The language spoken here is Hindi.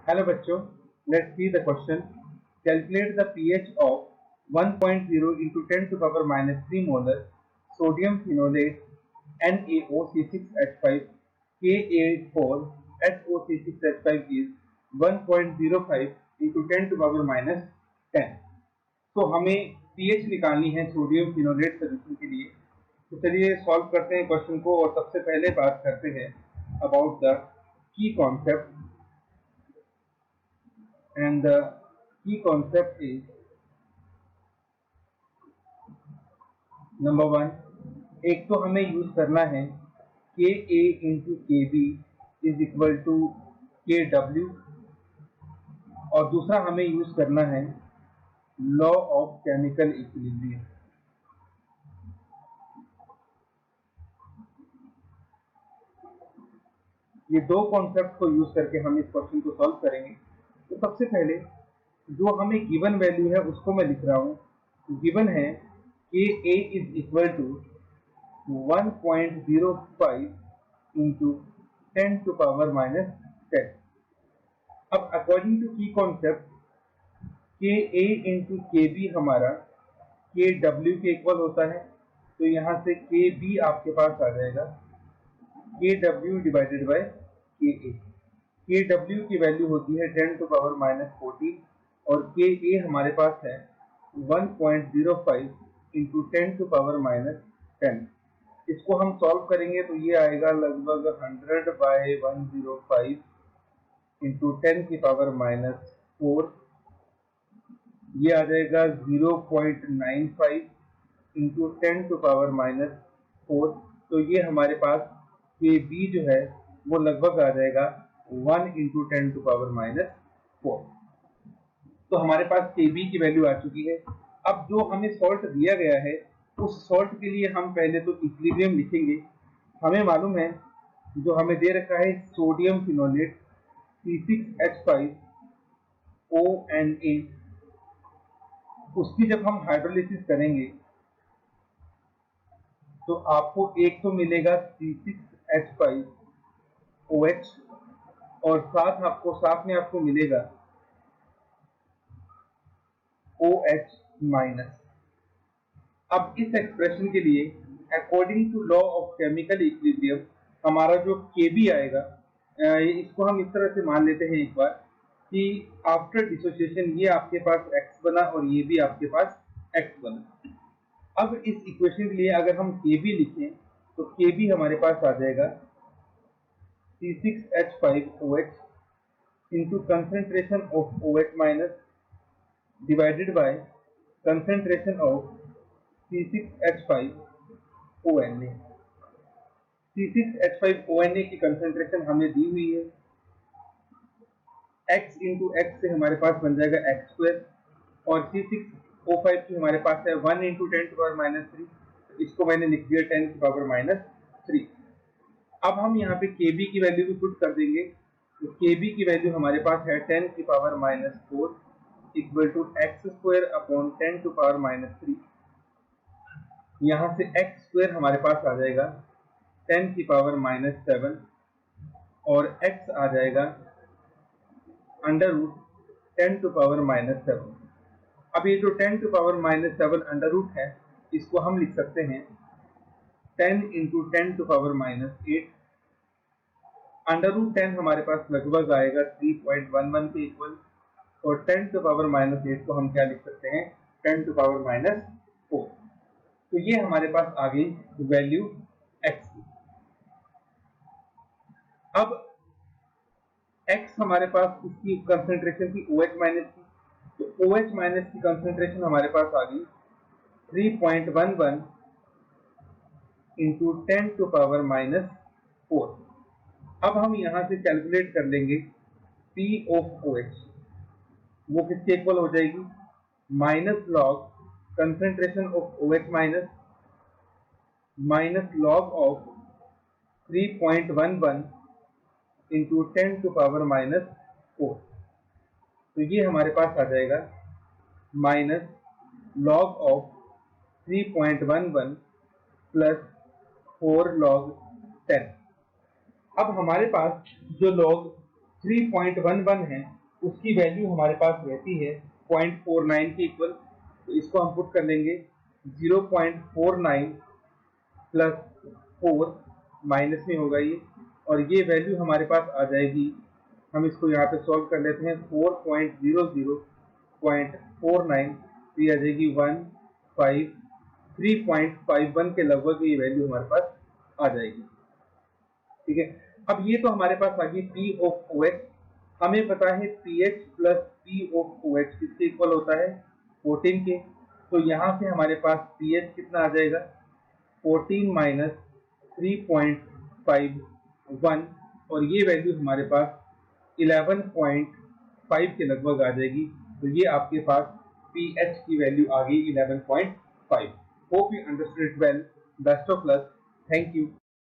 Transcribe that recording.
हेलो बच्चों, let's see the question. Calculate the pH of 1.0 into 10 to power minus 3 molar sodium phenolate NaOC6H5 Ka4SOC6H5 is 1.05 into 10 to power minus 10। तो हमें pH निकालनी है सोडियम फिनोलेट सोल्यूशन के लिए। तो चलिए सॉल्व करते हैं क्वेश्चन को, और सबसे पहले बात करते हैं about the key concept. And the key concept is number one, एक तो हमें यूज करना है के ए इंटू के बी इज इक्वल टू के डब्ल्यू, और दूसरा हमें यूज करना है लॉ ऑफ केमिकल इक्विलिब्रियम। ये दो कॉन्सेप्ट को यूज करके हम इस क्वेश्चन को सॉल्व करेंगे। तो सबसे पहले जो हमें गिवन वैल्यू है उसको मैं लिख रहा हूँ। गिवन है के A is equal to 1.05 into 10 to power minus 10। अब अकॉर्डिंग टू की कॉन्सेप्ट के ए इंटू के बी हमारा के डब्ल्यू के इक्वल होता है। तो यहाँ से के बी आपके पास आ जाएगा के डब्ल्यू डिवाइडेड बाय के ए। के डब्ल्यू की वैल्यू होती है 10 टू पावर माइनस 14, और के ए हमारे पास है 1.05 इंटू 10 टू पावर माइनस 10। इसको हम सॉल्व करेंगे तो ये आएगा लगभग 100 बाय 105 इंटू 10 की पावर माइनस 4। ये आ जाएगा 0.95 इंटू 10 टू पावर माइनस 4। तो ये हमारे पास के बी जो है वो लगभग आ जाएगा 1 इंटू 10 टू पावर माइनस 4। तो हमारे पास के बी की वैल्यू आ चुकी है। अब जो हमें सॉल्ट दिया गया है उस सॉल्ट के लिए हम पहले तो इक्विलिब्रियम लिखेंगे। हमें मालूम है, जो हमें दे रखा है सोडियम फिनोलेट C6H5ONa, उसकी जब हम हाइड्रोलिसिस करेंगे तो आपको एक तो मिलेगा C6H5OH, और साथ में आपको मिलेगा OH माइनस। अब इस एक्सप्रेशन के लिए according to law of chemical equilibrium हमारा जो Kb आएगा, इसको हम इस तरह से मान लेते हैं एक बार कि आफ्टर डिसोसिएशन ये आपके पास x बना और ये भी आपके पास x बना। अब इस इक्वेशन के लिए अगर हम Kb लिखें तो Kb हमारे पास आ जाएगा C6H5OH into concentration of OH minus divided by concentration of C6H5ONa। C6H5ONa की कंसेंट्रेशन हमें दी हुई है। x इंटू एक्स से हमारे पास बन जाएगा x², और C6O5 की हमारे पास है 1 इंटू 10 टू पावर माइनस 3। इसको मैंने लिख दिया 10 की पावर माइनस 3। अब हम यहाँ पे Kb की वैल्यू भी पुट कर देंगे। तो Kb की वैल्यू हमारे पास है 10 की power minus 4 equal to x² upon 10 to power minus 3। यहाँ से x² हमारे पास आ जाएगा 10 की पावर माइनस 7, और x आ जाएगा under root 10 to power minus 7। अब ये जो 10 to power minus 7 under root है, इसको हम लिख सकते हैं 10 into 10 to power minus 8। Under root 10 हमारे पास लगभग आएगा 3.11 के इक्वल, और 10 टू पावर माइनस 8 को हम क्या लिख सकते हैं 10 टू पावर माइनस 4। तो ये हमारे पास आ गई वैल्यू x की। अब x हमारे पास इसकी कंसेंट्रेशन थी OH माइनस की, तो OH माइनस की कंसेंट्रेशन हमारे पास आ गई 3.11 इंटू 10 टू पावर माइनस 4। अब हम यहाँ से कैलकुलेट कर लेंगे P ऑफ OH, वो किसके इक्वल हो जाएगी minus log concentration of OH minus log of 3.11 into 10 to power minus 4। तो ये हमारे पास आ जाएगा minus log of 3.11 plus 4 log 10। अब हमारे पास जो लॉग 3.11 है, उसकी वैल्यू हमारे पास रहती है 0.49 के इक्वल। तो इसको हम पुट कर लेंगे 0.49 प्लस 4 माइनस में होगा ये, और ये वैल्यू हमारे पास आ जाएगी। हम इसको यहाँ पे सॉल्व कर लेते हैं 4.00.49, तो ये आ जाएगी 3.51 के लगभग ये वैल्यू हमारे पास आ जाएगी। ठीक है, अब ये तो हमारे पास आ गई P ऑफ OH। हमें पता है pH plus P of OH किसके इक्वल होता है, 14 के। तो यहाँ से हमारे पास pH कितना आ जाएगा, 14 माइनस 3.51, और ये वैल्यू हमारे पास 11.5 के लगभग आ जाएगी। तो ये आपके पास pH की वैल्यू आ गई 11.5। Hope you understood it well. Best of luck. Thank you.